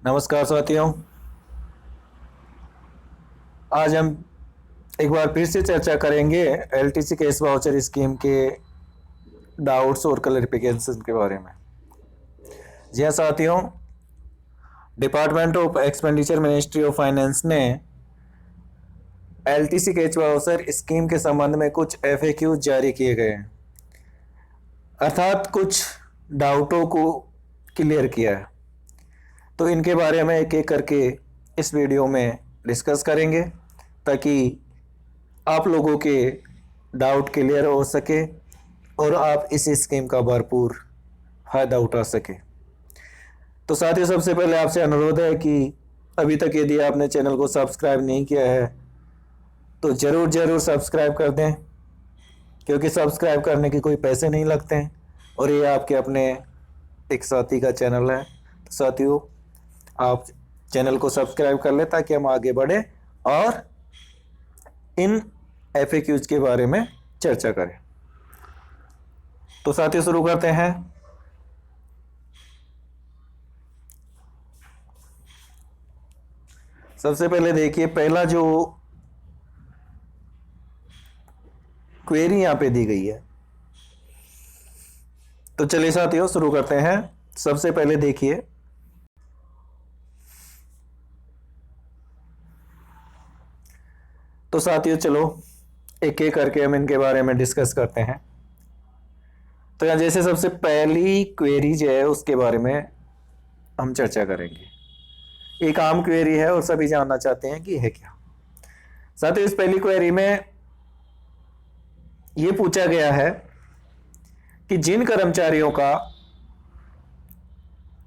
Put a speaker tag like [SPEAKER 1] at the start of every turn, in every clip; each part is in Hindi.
[SPEAKER 1] नमस्कार साथियों। आज हम एक बार फिर से चर्चा करेंगे एलटीसी कैश वाउचर स्कीम के डाउट्स और क्लैरिफिकेशन के बारे में। जी हाँ साथियों, department of expenditure ministry of finance ने एलटीसी कैश वाउचर स्कीम के संबंध में कुछ एफएक्यू जारी किए गए हैं, अर्थात कुछ डाउटों को क्लियर किया है। तो इनके बारे में एक एक करके इस वीडियो में डिस्कस करेंगे ताकि आप लोगों के डाउट क्लियर हो सके और आप इस स्कीम का भरपूर फायदा उठा सके। तो साथियों, सबसे पहले आपसे अनुरोध है कि अभी तक यदि आपने चैनल को सब्सक्राइब नहीं किया है तो ज़रूर सब्सक्राइब कर दें, क्योंकि सब्सक्राइब करने के कोई पैसे नहीं लगते हैं और ये आपके अपने एक साथी का चैनल है। तो साथियों, आप चैनल को सब्सक्राइब कर लें ताकि हम आगे बढ़े और इन एफएक्यूज के बारे में चर्चा करें। तो साथियों, शुरू करते हैं। सबसे पहले देखिए, पहला जो क्वेरी यहां पे दी गई है, तो चलिए साथियों शुरू करते हैं। सबसे पहले देखिए, तो साथियों चलो एक एक करके हम इनके बारे में डिस्कस करते हैं। तो यहाँ जैसे सबसे पहली क्वेरी जो है उसके बारे में हम चर्चा करेंगे। एक आम क्वेरी है और सभी जानना चाहते हैं कि है क्या। साथियों, इस पहली क्वेरी में ये पूछा गया है कि जिन कर्मचारियों का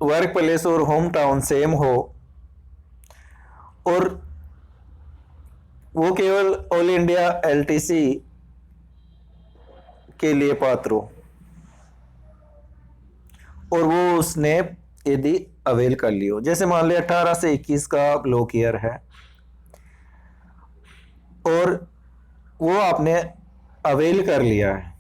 [SPEAKER 1] वर्क प्लेस और होम टाउन सेम हो और वो केवल ऑल इंडिया एलटीसी के लिए पात्र हो और वो उसने यदि अवेल कर लियो, जैसे मान लिया 18 से 21 का ब्लॉक ईयर है और वो आपने अवेल कर लिया है,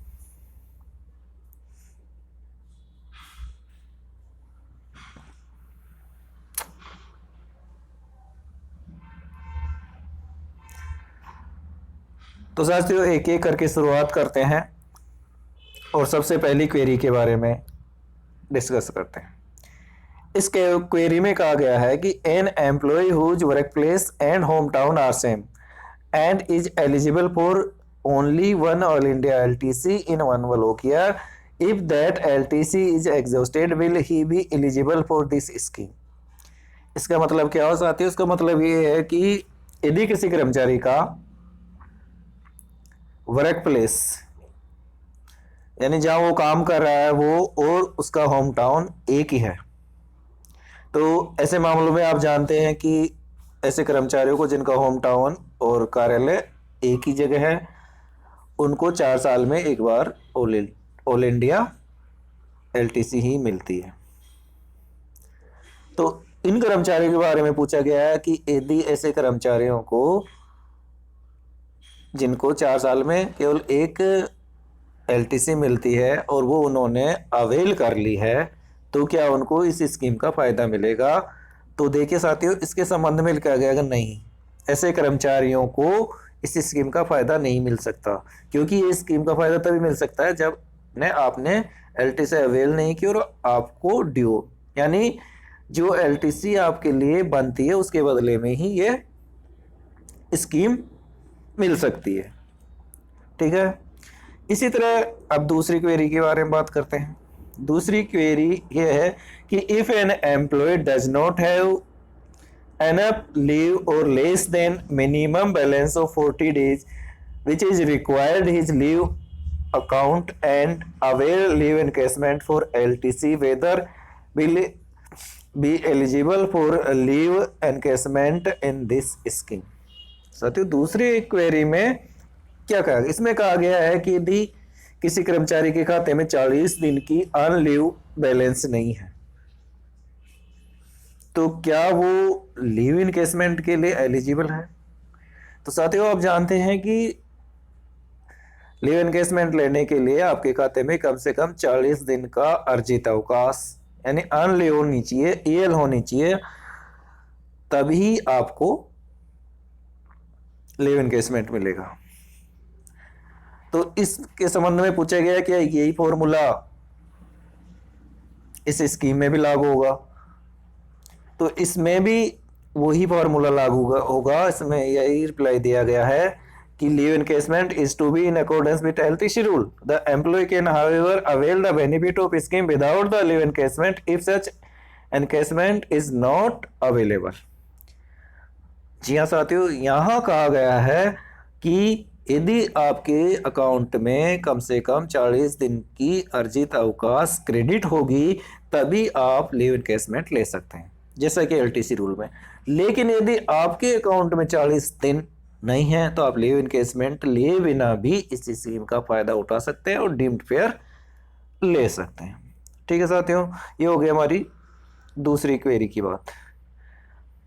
[SPEAKER 1] तो साथियों एक एक करके शुरुआत करते हैं और सबसे पहली क्वेरी के बारे में डिस्कस करते हैं। इस क्वेरी में कहा गया है कि an employee whose work place and home town are same and is eligible for only one all India LTC in one block year, if that LTC is exhausted will he be eligible for this scheme. इसका मतलब क्या हो साथियों? इसका मतलब ये है कि यदि किसी कर्मचारी का वर्क प्लेस यानी जहां वो काम कर रहा है वो और उसका होम टाउन एक ही है, तो ऐसे मामलों में आप जानते हैं कि ऐसे कर्मचारियों को जिनका होम टाउन और कार्यालय एक ही जगह है, उनको 4 साल में एक बार ऑल इंडिया एलटीसी ही मिलती है। तो इन कर्मचारियों के बारे में पूछा गया है कि यदि ऐसे कर्मचारियों को जिनको 4 साल में केवल एक एलटीसी मिलती है और वो उन्होंने अवेल कर ली है, तो क्या उनको इस स्कीम का फ़ायदा मिलेगा? तो देखिए साथियों, इसके संबंध में लिखा गया कि नहीं, ऐसे कर्मचारियों को इस स्कीम का फ़ायदा नहीं मिल सकता, क्योंकि ये स्कीम का फ़ायदा तभी मिल सकता है जब आपने एलटीसी अवेल नहीं की और आपको ड्यू यानी जो एलटीसी आपके लिए बनती है उसके बदले में ही ये स्कीम मिल सकती है। ठीक है, इसी तरह अब दूसरी क्वेरी के बारे में बात करते हैं। दूसरी क्वेरी ये है कि if an employee does not have enough leave और less than minimum balance of 40 days which is required his leave account and avail leave encashment for LTC, whether will be eligible for leave encashment in this scheme। साथियों, दूसरी क्वेरी में क्या कहा? इसमें कहा गया है कि यदि किसी कर्मचारी के खाते में 40 दिन की अनलीव बैलेंस नहीं है, तो क्या वो लीव इनकेसमेंट के लिए एलिजिबल है? तो साथियों, आप जानते हैं कि लीव इनकेसमेंट लेने के लिए आपके खाते में कम से कम 40 दिन का अर्जित अवकाश यानी अनलीव होनी चाहिए, ईएल होनी चाहिए, तभी आपको लीव एनकेसमेंट मिलेगा। तो इसके संबंध में पूछा गया कि यही फॉर्मूला इस स्कीम में भी लागू होगा, तो इसमें भी वही फॉर्मूला लागू होगा। इसमें यही रिप्लाई दिया गया है कि leave encashment is to be in accordance with health schedule. The employee can however avail the benefit of scheme without the leave encashment if such encashment is not available. जी हाँ साथियों, यहां कहा गया है कि यदि आपके अकाउंट में कम से कम 40 दिन की अर्जित अवकाश क्रेडिट होगी तभी आप लीव एनकेसमेंट ले सकते हैं, जैसा कि एलटीसी रूल में। लेकिन यदि आपके अकाउंट में 40 दिन नहीं है तो आप लीव एनकेसमेंट लिए बिना भी इस स्कीम का फायदा उठा सकते हैं और डीम्ड फेयर ले सकते हैं। ठीक है साथियों, ये हो गई हमारी दूसरी क्वेरी की बात।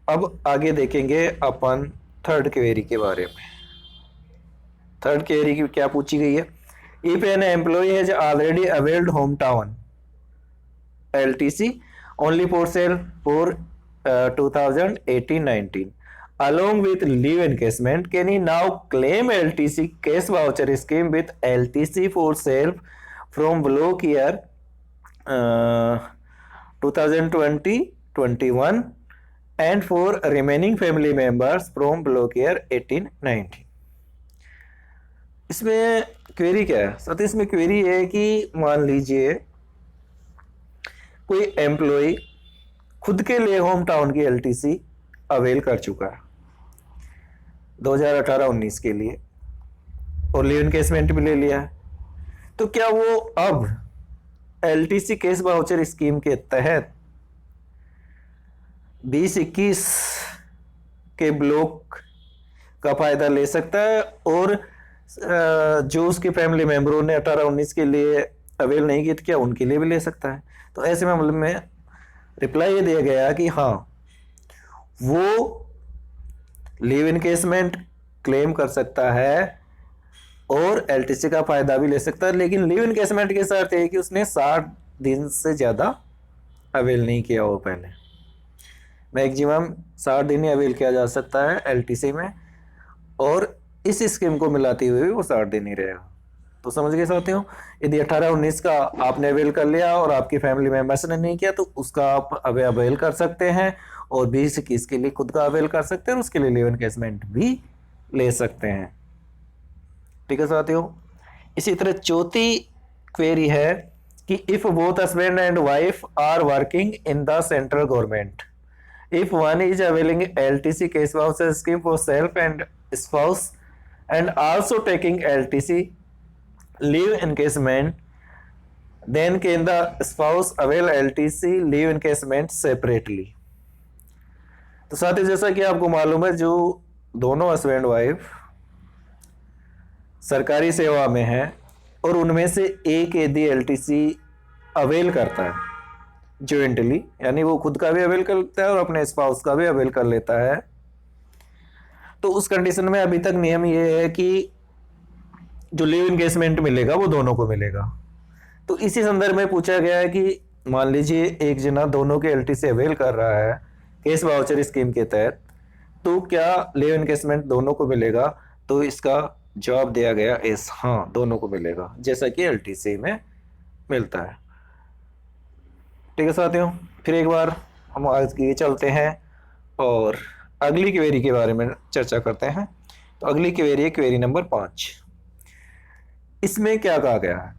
[SPEAKER 1] अब आगे देखेंगे अपन थर्ड क्वेरी के बारे में। थर्ड क्वेरी की क्या पूछी गई है? If an employee has already availed home town LTC only for sale for 2018-19 along with leave encashment, can he now claim LTC cash voucher scheme with LTC for sale from block year 2020-21 and for remaining family members from block year 18-19? इसमें क्वेरी क्या है? साथ इसमें क्वेरी है कि मान लीजिए कोई एम्प्लॉय खुद के लिए होम टाउन की LTC अवेल कर चुका है 2018-19 के लिए और लीव एनकेसमेंट भी ले लिया है, तो क्या वो अब LTC कैश वाउचर स्कीम के तहत 2021 के ब्लॉक का फायदा ले सकता है और जो उसके फैमिली मेंबरों ने 18-19 के लिए अवेल नहीं किया क्या उनके लिए भी ले सकता है? तो ऐसे मामले में रिप्लाई ये दिया गया कि हाँ, वो लीव एनकेसमेंट क्लेम कर सकता है और LTC का फायदा भी ले सकता है, लेकिन लीव एनकेसमेंट के शर्त है कि उसने 60 दिन से ज़्यादा अवेल नहीं किया हो। पहले मैक्सिमम 60 दिन ही अवेल किया जा सकता है LTC में और इस स्कीम को मिलाते हुए वो 60 दिन ही रहेगा। तो समझ गए साथियों, यदि 18-19 का आपने अवेल कर लिया और आपकी फैमिली मेंबर्स ने नहीं किया तो उसका आप अवेल कर सकते हैं और 20-21 के लिए खुद का अवेल कर सकते हैं और उसके लिए लीव एनकेसमेंट भी ले सकते हैं। ठीक है साथियों, इसी तरह चौथी क्वेरी है कि if both husband and wife are working in the central government, if one is availing LTC cash voucher scheme for self and spouse and also taking LTC leave encashment, then can the spouse avail LTC leave encashment separately? तो साथ ही जैसा कि आपको मालूम है, जो दोनों हस्बैंड वाइफ सरकारी सेवा में है और उनमें से एक यदि LTC अवेल करता है जॉइंटली, यानी वो खुद का भी अवेल करता है और अपने स्पाउस का भी अवेल कर लेता है, तो उस कंडीशन में अभी तक नियम ये है कि जो लीव एनकेसमेंट मिलेगा वो दोनों को मिलेगा। तो इसी संदर्भ में पूछा गया है कि मान लीजिए एक जना दोनों के LTC अवेल कर रहा है कैश वाउचर स्कीम के तहत, तो क्या लीव एनकेसमेंट दोनों को मिलेगा? तो इसका जवाब दिया गया इस हाँ, दोनों को मिलेगा, जैसा कि LTC में मिलता है। ठीक है साथियों, फिर एक बार हम आगे चलते हैं और अगली क्वेरी के बारे में चर्चा करते हैं। तो अगली क्वेरी है क्वेरी नंबर 5। इसमें क्या कहा गया?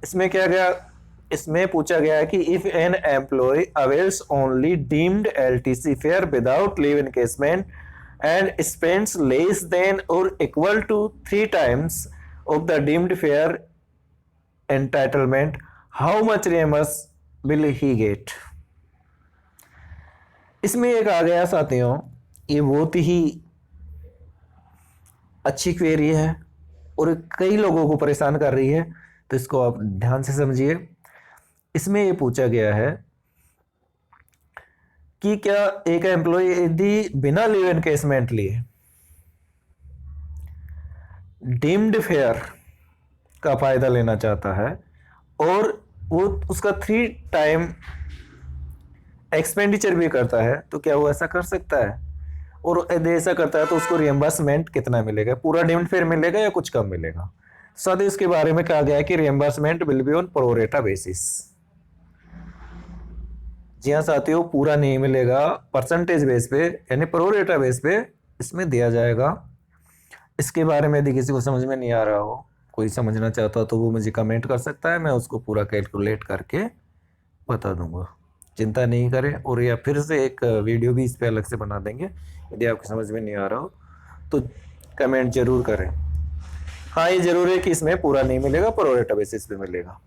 [SPEAKER 1] इसमें पूछा गया है कि if an employee avails only deemed LTC fare without leave encashment and spends less than or equal to 3 times of the deemed fare entitlement, how much reimburse will he get? इसमें एक आ गया साथियों, ये बहुत ही अच्छी क्वेरी है और कई लोगों को परेशान कर रही है, तो इसको आप ध्यान से समझिए। इसमें ये पूछा गया है कि क्या एक एम्प्लॉय यदि बिना लीव एनकेसमेंट लिए डीम्ड फेयर का फायदा लेना चाहता है और वो उसका 3 टाइम एक्सपेंडिचर भी करता है, तो क्या वो ऐसा कर सकता है? और यदि ऐसा करता है तो उसको रिएम्बर्समेंट कितना मिलेगा, पूरा डिविडेंड फेयर मिलेगा या कुछ कम मिलेगा। साथ ही इसके बारे में कहा गया है कि reimbursement will be on pro rata basis. जी हाँ साथियों, पूरा नहीं मिलेगा, परसेंटेज बेस पे यानी प्रोरेटा बेस पे इसमें दिया जाएगा। इसके बारे में यदि किसी को समझ में नहीं आ रहा हो, कोई समझना चाहता हो तो वो मुझे कमेंट कर सकता है, मैं उसको पूरा कैलकुलेट करके बता दूंगा, चिंता नहीं करें। और या फिर से एक वीडियो भी इस पे अलग से बना देंगे, यदि आपको समझ में नहीं आ रहा हो तो कमेंट जरूर करें। हाँ, ये जरूर है कि इसमें पूरा नहीं मिलेगा, प्रोरेटा बेसिस पे मिलेगा।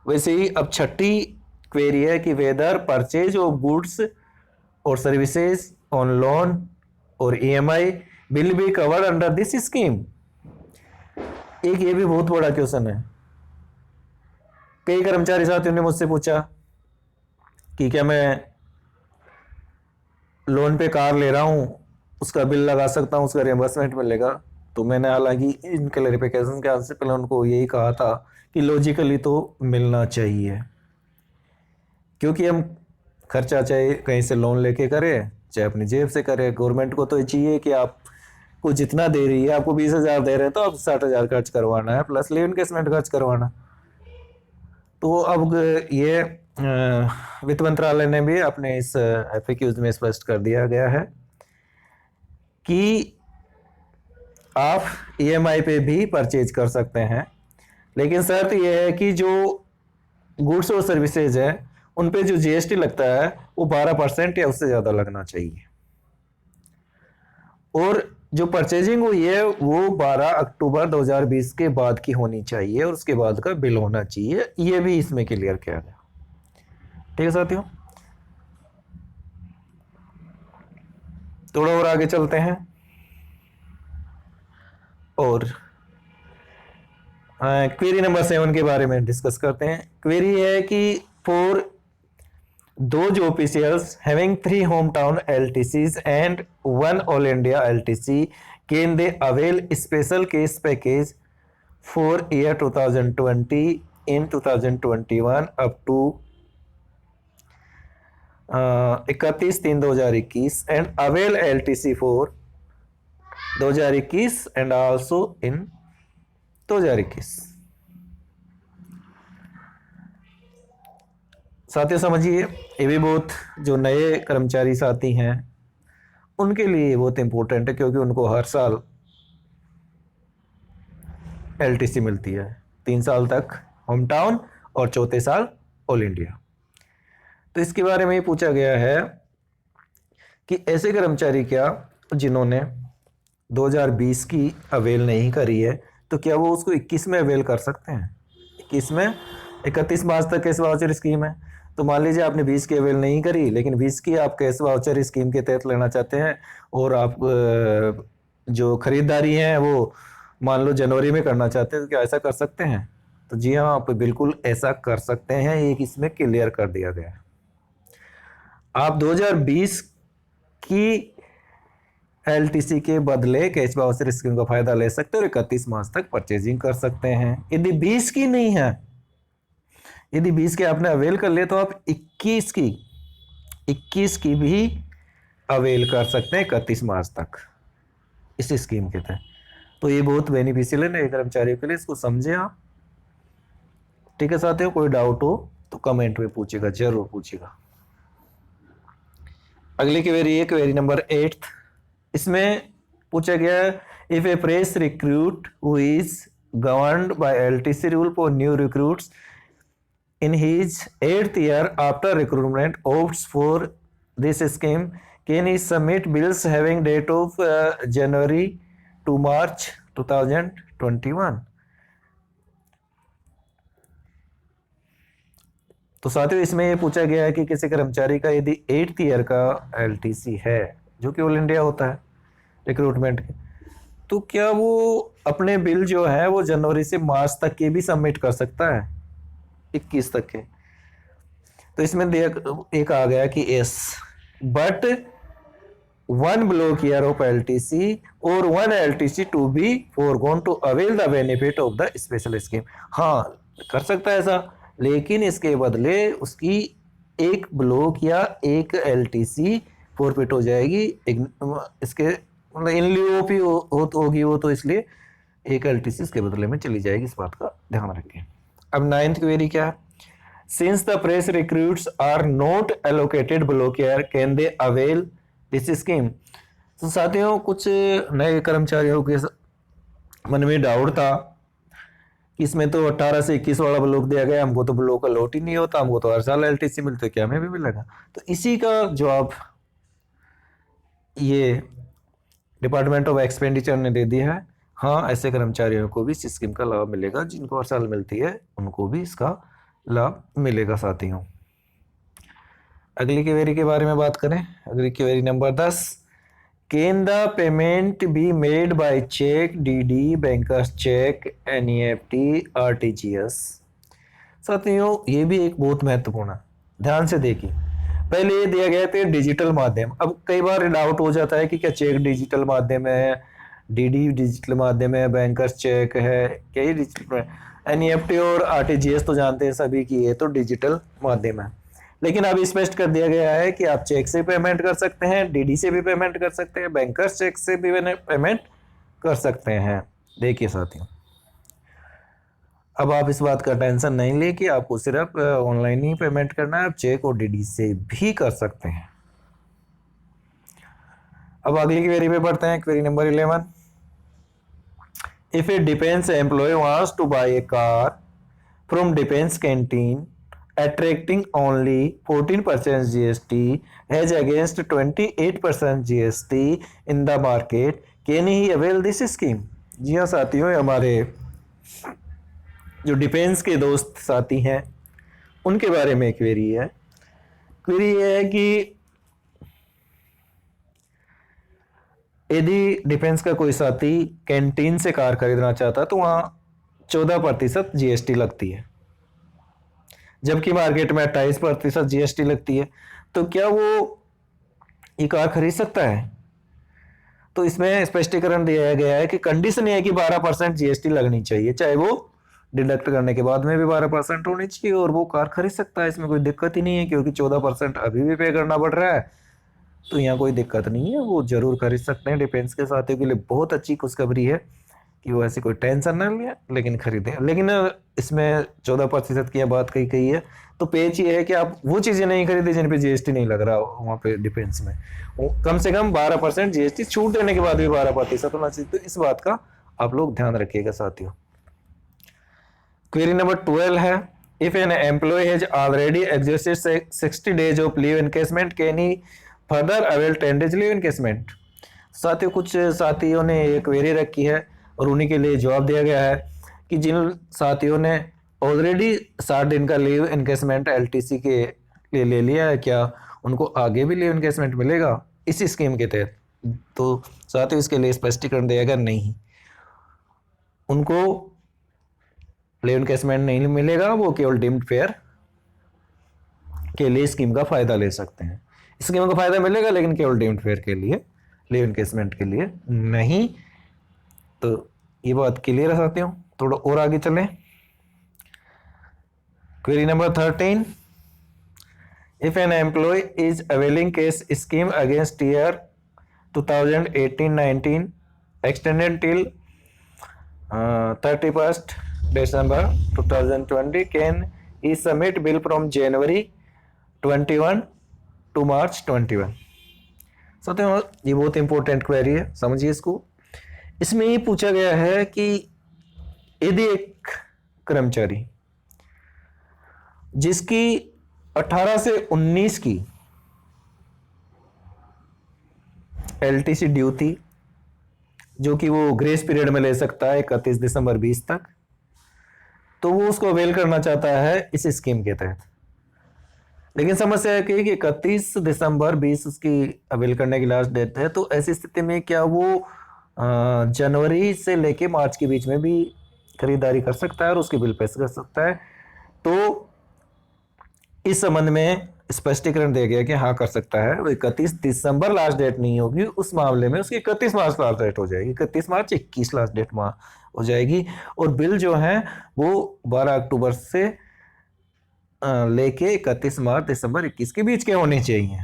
[SPEAKER 1] वैसे ही अब छठी क्वेरी है कि वेदर परचेज ऑफ गुड्स और सर्विसेज ऑन लोन और EMI will be covered under this scheme. एक ये भी बहुत बड़ा क्वेश्चन है। कई कर्मचारी साथियों ने मुझसे पूछा कि क्या मैं लोन पे कार ले रहा हूं, उसका बिल लगा सकता हूं, उसका रियम्बर्समेंट मिलेगा। तो मैंने हालांकि इन क्लैरिफिकेशन के आंसर से पहले उनको यही कहा था कि लॉजिकली तो मिलना चाहिए, क्योंकि हम खर्चा चाहे कहीं से लोन लेके करें चाहे अपनी जेब से करें, गवर्नमेंट को तो ये चाहिए कि आपको जितना दे रही है, आपको 20,000 दे रहे हैं तो आप 60,000 खर्च करवाना है, प्लस लीव इनकेसमेंट खर्च करवाना। तो अब ये वित्त मंत्रालय ने भी अपने इस एफएक्यूज में स्पष्ट कर दिया गया है कि आप ईएमआई पे भी परचेज कर सकते हैं, लेकिन शर्त यह है कि जो गुड्स और सर्विसेज है उन पे जो जीएसटी लगता है वो 12% या उससे ज्यादा लगना चाहिए, और जो परचेजिंग हुई है वो 12 अक्टूबर 2020 के बाद की होनी चाहिए और उसके बाद का बिल होना चाहिए। ये भी इसमें क्लियर किया गया। ठीक है साथियों, थोड़ा और आगे चलते हैं और क्वेरी नंबर 7 के बारे में डिस्कस करते हैं। क्वेरी है कि for those officials having 3 hometown LTCs and 1 all India LTC, can they avail special case package for year 2020 in 2021 up to 31/3/2021 and avail LTC for 2021 and also in 2021। साथियों समझिए, ये भी बहुत जो नए कर्मचारी साथी हैं उनके लिए बहुत इंपॉर्टेंट है, क्योंकि उनको हर साल एलटीसी मिलती है, 3 साल तक होम टाउन और चौथे साल ऑल इंडिया। तो इसके बारे में ये पूछा गया है कि ऐसे कर्मचारी क्या जिन्होंने 2020 की अवेल नहीं करी है तो क्या वो उसको 21 में अवेल कर सकते हैं। 21 में 31 मार्च तक कैश वाउचर स्कीम है, तो मान लीजिए आपने 20 की अवेल नहीं करी लेकिन 20 की आप कैश वाउचर स्कीम के तहत लेना चाहते हैं और आप जो खरीदारी है वो मान लो जनवरी में करना चाहते हैं, तो क्या ऐसा कर सकते हैं। तो जी हाँ, आप बिल्कुल ऐसा कर सकते हैं, एक इसमें क्लियर कर दिया गया है। आप 2020 की एलटीसी के बदले कैश वाउचर स्कीम का फायदा ले सकते हैं और 31 मार्च तक परचेजिंग कर सकते हैं। यदि 20 की नहीं है, यदि 20 के आपने अवेल कर लिया तो आप 21 की भी अवेल कर सकते हैं 31 मार्च तक इस स्कीम के तहत। तो ये बहुत बेनिफिशियल है नए कर्मचारियों के लिए, इसको समझे आप। ठीक है साथियों, कोई डाउट हो तो कमेंट में पूछेगा, जरूर पूछेगा। अगली क्वेरी है क्वेरी नंबर 8। इसमें पूछा गया if A fresh recruit who is governed bye LTC rule for new recruits in his 8th year after recruitment opts for this scheme, can he submit bills having date of January to March 2021। तो साथियों इसमें ये पूछा गया है कि किसी कर्मचारी का यदि 8th ईयर का एलटीसी है जो कि ऑल इंडिया होता है रिक्रूटमेंट के, तो क्या वो अपने बिल जो है वो जनवरी से मार्च तक के भी सबमिट कर सकता है, 21 तक के। तो इसमें एक आ गया कि S, but 1 block year of LTC or 1 LTC to be foregone to avail the benefit of the special scheme। हाँ कर सकता है ऐसा, लेकिन इसके बदले उसकी 1 ब्लॉक या 1 LTC फोरफिट हो जाएगी। इसके मतलब इन लियो भी होगी वो, तो इसलिए एक एलटीसी इसके बदले में चली जाएगी। इस बात का ध्यान रखें। अब 9th क्वेरी क्या है? Since the fresh recruits are not allocated block year can they avail this scheme. तो साथियों, कुछ नए कर्मचारियों के मन में डाउट था कि इसमें तो 18 से 21 वाला ब्लॉक दिया गया, हमको तो ब्लॉक अलॉट ही नहीं होता, हमको तो हर साल एलटीसी मिलती है, क्या हमें भी मिलेगा? तो इसी का जवाब ये डिपार्टमेंट ऑफ एक्सपेंडिचर ने दे दिया है। हाँ, ऐसे कर्मचारियों को भी इस स्कीम का लाभ मिलेगा, जिनको हर साल मिलती है उनको भी इसका लाभ मिलेगा साथियों। अगली क्वेरी के बारे में बात करें। अगली query number 10, can the payment be made by cheque, DD, bankers cheque, NEFT, RTGS. साथियों, ये भी एक बहुत महत्वपूर्ण है, ध्यान से देखिए। पहले ये दिया गया था डिजिटल माध्यम। अब कई बार डाउट हो जाता है कि क्या चेक डिजिटल माध्यम है, डीडी डिजिटल माध्यम है, बैंकर्स चेक है, क्या ये डिजिटल? एनईएफटी और आरटीजीएस तो जानते हैं सभी की, ये तो डिजिटल माध्यम है। लेकिन अब स्पष्ट कर दिया गया है कि आप चेक से पेमेंट कर सकते हैं, डीडी से भी पेमेंट कर सकते हैं, बैंकर्स चेक से भी पेमेंट कर सकते हैं। देखिए साथियों, अब आप इस बात का टेंशन नहीं ले कि आपको सिर्फ ऑनलाइन ही पेमेंट करना है, आप चेक और डीडी से भी कर सकते हैं। अब अगली क्वेरी पे बढ़ते हैं। Query number 11, if a defence employee wants to buy a car from defence canteen attracting only 14% GST as against 28% GST in the market, can he avail this scheme? जी हाँ साथियों, हमारे जो डिफेंस के दोस्त साथी हैं उनके बारे में क्वेरी है। क्वेरी ये है कि यदि डिफेंस का कोई साथी कैंटीन से कार खरीदना चाहता है तो वहाँ 14% जीएसटी लगती है, जबकि मार्केट में 28% जीएसटी लगती है। तो क्या वो ये कार खरीद सकता है? तो इसमें स्पष्टीकरण दिया गया है कि कंडीशन ये है कि 12% जीएसटी लगनी चाहिए, चाहे वो डिडक्ट करने के बाद में भी 12% होनी चाहिए, और वो कार खरीद सकता है। इसमें कोई दिक्कत ही नहीं है, क्योंकि 14% अभी भी पे करना पड़ रहा है, तो यहाँ कोई दिक्कत नहीं है, वो जरूर खरीद सकते हैं। डिफेंस के साथियों के लिए बहुत अच्छी खुशखबरी है कि वो ऐसी कोई टेंशन ना ले, लेकिन खरीदें। लेकिन इसमें 14% की बात कही है, तो पेच ये है कि आप वो चीज़ें नहीं खरीदे जिन पे जीएसटी नहीं लग रहा वहाँ पे डिफेंस में। कम से कम 12% जीएसटी, छूट देने के बाद भी 12% होना चाहिए। तो इस बात का आप लोग ध्यान रखिएगा साथियों। क्वेरी नंबर 12 है, if an employee has already exhausted 60 days of leave encashment, can he further avail 10 days leave encashment? साथियों, कुछ साथियों ने एक क्वेरी रखी है और उन्हीं के लिए जवाब दिया गया है कि जिन साथियों ने ऑलरेडी 60 दिन का लीव एनकेसमेंट एलटीसी के लिए ले लिया है, क्या उनको आगे भी लीव एनकेसमेंट मिलेगा इसी स्कीम के तहत? तो साथियों, इसके लिए स्पष्टीकरण दिया गया, नहीं, उनको लीव एनकेसमेंट नहीं मिलेगा, वो केवल डीम्ड फेयर के लिए स्कीम का फायदा ले सकते हैं। स्कीम का फायदा मिलेगा लेकिन केवल डीम्ड फेयर के लिए, लीव एनकेसमेंट के लिए नहीं। तो ये बात क्लियर है साथियों। थोड़ा और आगे चलें। Query number 13, if an employee is availing cash scheme against year 2018-19 extended till 31st December 2020, can he submit bill from January 21 to March 21? साथियों, ये बहुत इंपॉर्टेंट क्वेरी है, समझिए इसको। इसमें ये पूछा गया है कि यदि एक कर्मचारी जिसकी 18 से 19 की एलटीसी ड्यू थी, जो कि वो ग्रेस पीरियड में ले सकता है 31 दिसंबर 20 तक, तो वो उसको अवेल करना चाहता है इस स्कीम के तहत। लेकिन समस्या है कि 31 दिसंबर 20 उसकी अवेल करने की लास्ट डेट है। तो ऐसी स्थिति में क्या वो जनवरी से लेके मार्च के बीच में भी खरीदारी कर सकता है और उसके बिल पेश कर सकता है? तो इस संबंध में स्पष्टीकरण दिया गया कि हाँ, कर सकता है। वो 31 दिसंबर लास्ट डेट नहीं होगी, उस मामले में उसकी 31 मार्च लास्ट डेट हो जाएगी, 31 मार्च 21 लास्ट डेट हो जाएगी, और बिल जो है वो 12 अक्टूबर से लेके 31 मार्च दिसंबर 21 के बीच के होने चाहिए।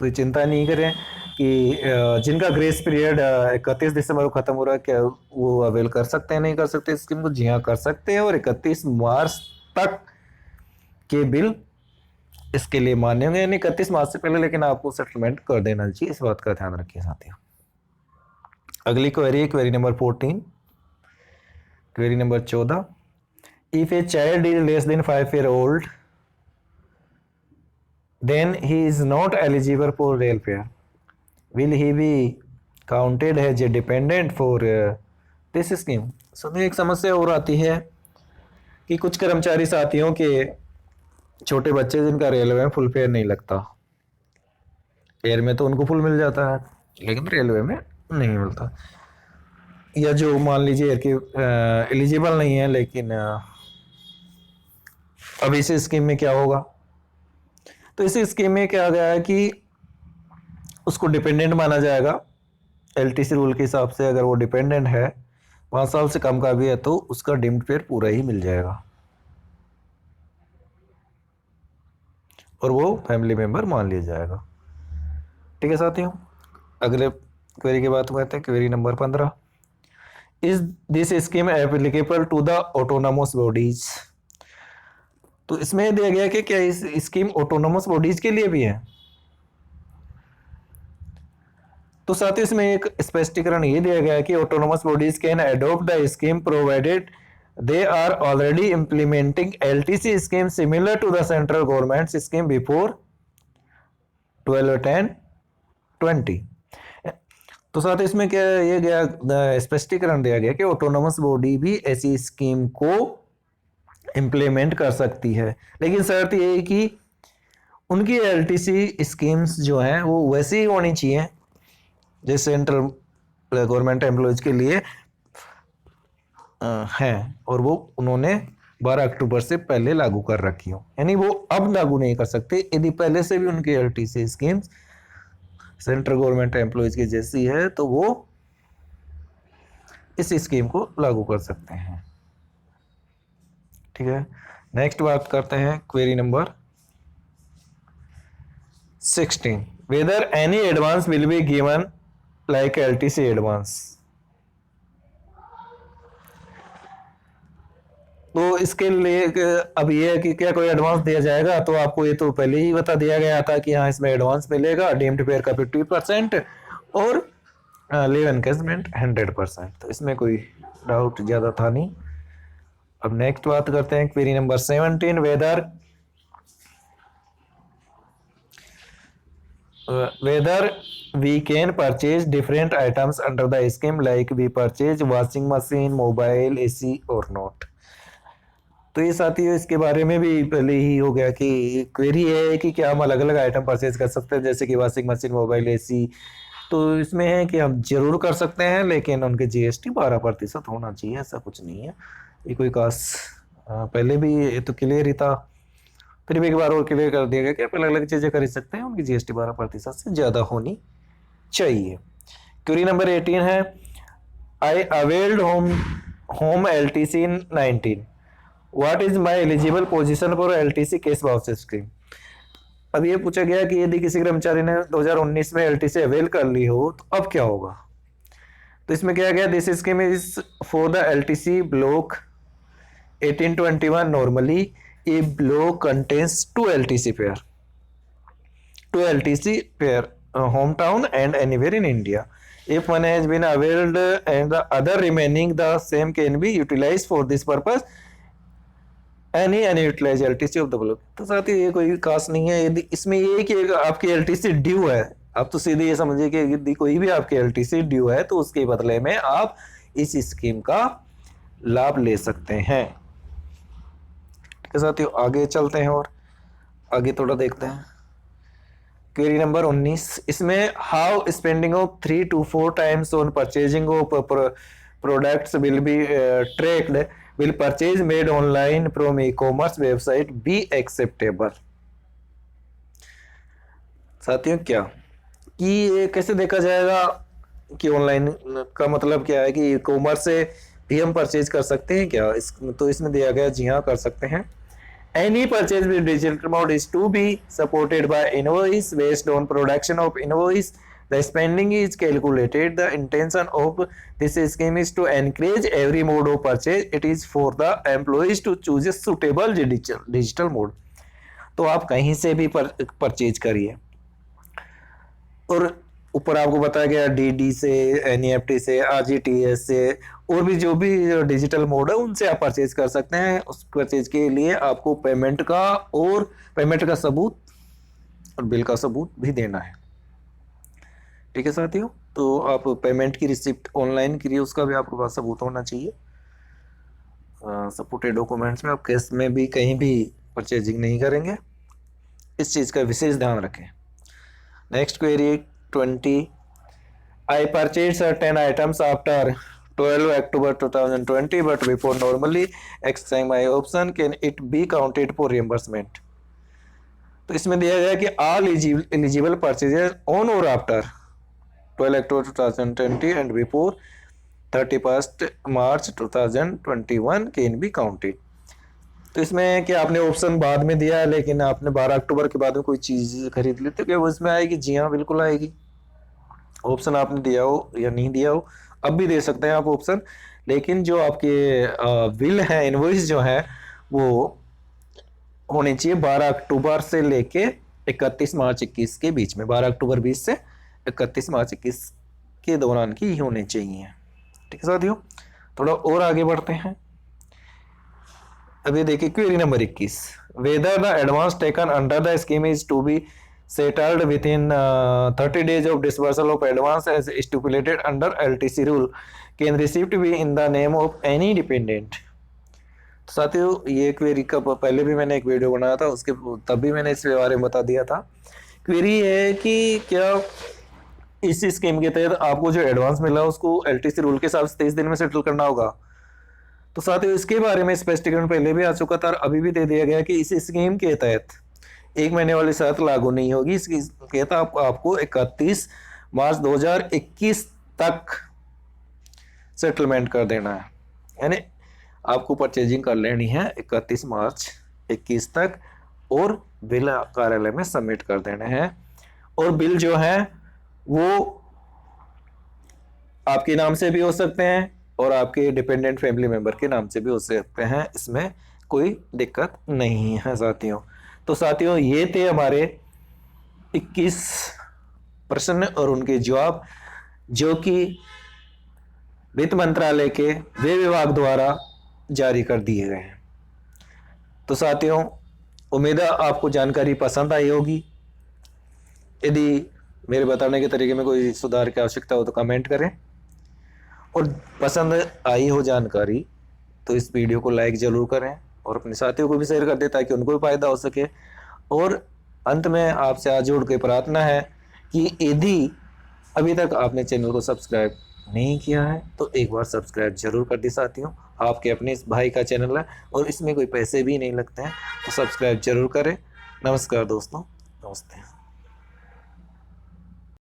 [SPEAKER 1] तो चिंता नहीं करें कि जिनका ग्रेस पीरियड 31 दिसंबर को खत्म हो रहा है, क्या वो अवेल कर सकते हैं, नहीं कर सकते स्कीम को? जी हाँ, कर सकते हैं, और 31 मार्च तक के बिल इसके लिए मान्य होंगे, यानी 31 मार्च से पहले लेकिन आपको सेटलमेंट कर देना चाहिए, इस बात का ध्यान रखिए साथियों। अगली क्वेरी है query number 14। Query number 14, if a child is less than 5 years old then he is not eligible for welfare, will he be counted as a dependent for this scheme? सुनिए, एक समस्या और आती है कि कुछ कर्मचारी साथियों के छोटे बच्चे जिनका रेलवे में फुल फेयर नहीं लगता, एयर में तो उनको फुल मिल जाता है लेकिन रेलवे में नहीं मिलता, या जो मान लीजिए एयर के एलिजिबल नहीं है, लेकिन अब इस स्कीम में क्या होगा? तो इस स्कीम में क्या गया है कि उसको डिपेंडेंट माना जाएगा एलटीसी रूल के हिसाब से। अगर वो डिपेंडेंट है, 5 साल से कम का भी है, तो उसका डीम्ड फेयर पूरा ही मिल जाएगा और वो फैमिली मेंबर मान लिया जाएगा। ठीक है साथियों, अगले क्वेरी की बात करते हैं। Query number 15, is this scheme applicable to the autonomous bodies? तो इसमें दिया गया कि क्या इस स्कीम ऑटोनोमस बॉडीज के लिए भी है? तो साथ ही इसमें एक स्पष्टीकरण ये दिया गया है कि autonomous bodies can adopt the scheme provided they are already implementing LTC scheme similar to the central government scheme before 12/10/20। तो साथ ही इसमें क्या ये गया स्पष्टीकरण दिया गया कि ऑटोनोमस बॉडी भी ऐसी स्कीम को इम्प्लीमेंट कर सकती है, लेकिन शर्त ये है कि उनकी एलटीसी स्कीम्स जो हैं वो वैसी ही होनी चाहिए जैसे सेंट्रल गवर्नमेंट एम्प्लॉयज के लिए हैं, और वो उन्होंने 12 अक्टूबर से पहले लागू कर रखी हो, यानी वो अब लागू नहीं कर सकते। यदि पहले से भी उनकी LTC schemes central government employees की जैसी है तो वो इस स्कीम को लागू कर सकते हैं। ठीक है, नेक्स्ट बात करते हैं query number 16, whether any advance will be given like LTC advance. तो इसके लिए अब ये है कि क्या कोई एडवांस दिया जाएगा? तो आपको ये तो पहले ही बता दिया गया था कि हाँ इसमें एडवांस मिलेगा, डीम्ड फेयर का 50% और लीव एनकेशमेंट 100%। तो इसमें कोई डाउट ज्यादा था नहीं। अब नेक्स्ट बात करते हैं query number 17, whether we can purchase different items under the scheme like we purchase washing machine, mobile, AC or not. तो ये साथियों इसके बारे में भी पहले ही हो गया कि क्वेरी है कि क्या हम अलग अलग आइटम परचेज कर सकते हैं जैसे कि वॉशिंग मशीन, मोबाइल, एसी। तो इसमें है कि हम जरूर कर सकते हैं, लेकिन उनके जीएसटी 12% होना चाहिए, ऐसा कुछ नहीं है। ये कोई खास पहले भी ये तो क्लियर ही था, फिर भी एक बार और क्लियर कर दिया गया कि आप अलग अलग चीजें खरीद सकते हैं, उनकी जीएसटी 12% से ज्यादा होनी चाहिए। क्वेरी नंबर 18 है, I availed home LTC in 19, what is my eligible position for LTC cash voucher scheme. अब ये पूछा गया कि यदि किसी कर्मचारी ने 2019 में एलटीसी अवेल कर ली हो तो अब क्या होगा? तो इसमें क्या गया, this scheme is for the LTC block 1821 normally A block contains 2 LTC pair, 2 LTC pair home town and anywhere in India. If one has been availed and the other remaining, the same can be utilized for this purpose. Any unutilized LTC of the block। तो साथ ही ये कोई खास नहीं है। यदि इसमें ये कि आपकी LTC ड्यू है, आप तो सीधे ये समझिए कि यदि कोई भी आपकी LTC ड्यू है तो उसके बदले में आप इस स्कीम का लाभ ले सकते हैं। ठीक है साथियों, आगे चलते हैं और आगे थोड़ा देखते हैं। क्वेरी नंबर 19, इसमें how spending of 3 to 4 times on purchasing of products will be tracked, will purchase made online from e commerce website be acceptable. साथियों क्या कि ये कैसे देखा जाएगा कि ऑनलाइन का मतलब क्या है कि ई कॉमर्स से भी हम परचेज कर सकते हैं क्या? तो इसमें दिया गया जी हाँ कर सकते हैं। Any purchase with digital mode is to be supported by invoice based on production of invoice. The spending is calculated. The intention of this scheme is to encourage every mode of purchase. It is for the employees to choose a suitable digital mode. तो आप कहीं से भी परचेज करिए। और ऊपर आपको बताया गया डीडी से, एनईएफटी से, आरजीटीएस से, और भी जो भी डिजिटल मोड है उनसे आप परचेज कर सकते हैं। उस परचेज के लिए आपको पेमेंट का सबूत और बिल का सबूत भी देना है। ठीक है साथियों, तो आप पेमेंट की रिसिप्ट ऑनलाइन करिए, उसका भी आपके पास सबूत होना चाहिए। सपोर्टेड डॉक्यूमेंट्स में आप कैश में भी कहीं भी परचेजिंग नहीं करेंगे, इस चीज़ का विशेष ध्यान रखें। Next query 20, I purchased certain items after 12 October 2020 but before normally exercising my option, can it be counted for reimbursement? तो इसमें दिया गया कि all eligible purchases on or after 12 October 2020 and before 31st March 2021 can be counted। तो इसमें कि आपने ऑप्शन बाद में दिया है, लेकिन आपने 12 अक्टूबर के बाद में कोई चीज़ खरीद ली तो क्या वो इसमें आएगी? जी हाँ, बिल्कुल आएगी। ऑप्शन आपने दिया हो या नहीं दिया हो, अब भी दे सकते हैं आप ऑप्शन, लेकिन जो आपके बिल है, इनवॉइस जो है, वो होनी चाहिए 12 अक्टूबर से लेके 31 मार्च 21 के बीच में। 12 अक्टूबर 20 से 31 मार्च 21 के दौरान की होनी चाहिए। ठीक है साथियों, थोड़ा और आगे बढ़ते हैं। अभी देखिए query number 21, whether the advance taken under the scheme is to be settled within 30 days of disbursal of advance as stipulated under LTC rule, can receipt be in the name of any dependent। तो साथियों, ये क्वेरी का पहले भी मैंने एक वीडियो बनाया था, उसके तब भी मैंने इसके बारे में बता दिया था। क्वेरी है कि क्या इस स्कीम के तहत आपको जो एडवांस मिला उसको LTC रूल के हिसाब से 23 दिन में सेटल करना होगा। तो साथियों, इसके बारे में स्पष्टीकरण पहले भी आ चुका था, अभी भी दे दिया गया कि इस स्कीम के तहत 1 महीने वाली शर्त लागू नहीं होगी। इसकी कहता आपको 31 मार्च 2021 तक सेटलमेंट कर देना है, यानी आपको परचेजिंग कर लेनी है 31 मार्च 21 तक और बिल कार्यालय में सबमिट कर देने हैं। और बिल जो है वो आपके नाम से भी हो सकते हैं और आपके डिपेंडेंट फैमिली मेंबर के नाम से भी हो सकते हैं, इसमें कोई दिक्कत नहीं है साथियों। तो साथियों, ये थे हमारे 21 प्रश्न और उनके जवाब, जो कि वित्त मंत्रालय के व्यय विभाग द्वारा जारी कर दिए गए हैं। तो साथियों, उम्मीद है आपको जानकारी पसंद आई होगी। यदि मेरे बताने के तरीके में कोई सुधार की आवश्यकता हो तो कमेंट करें, और पसंद आई हो जानकारी तो इस वीडियो को लाइक जरूर करें और अपने साथियों को भी शेयर कर दें ताकि उनको भी फायदा हो सके। और अंत में आपसे हाथ जोड़ के प्रार्थना है कि यदि अभी तक आपने चैनल को सब्सक्राइब नहीं किया है तो एक बार सब्सक्राइब जरूर कर दी साथियों। आपके अपने इस भाई का चैनल है और इसमें कोई पैसे भी नहीं लगते हैं, तो सब्सक्राइब जरूर करें। नमस्कार दोस्तों, नमस्ते।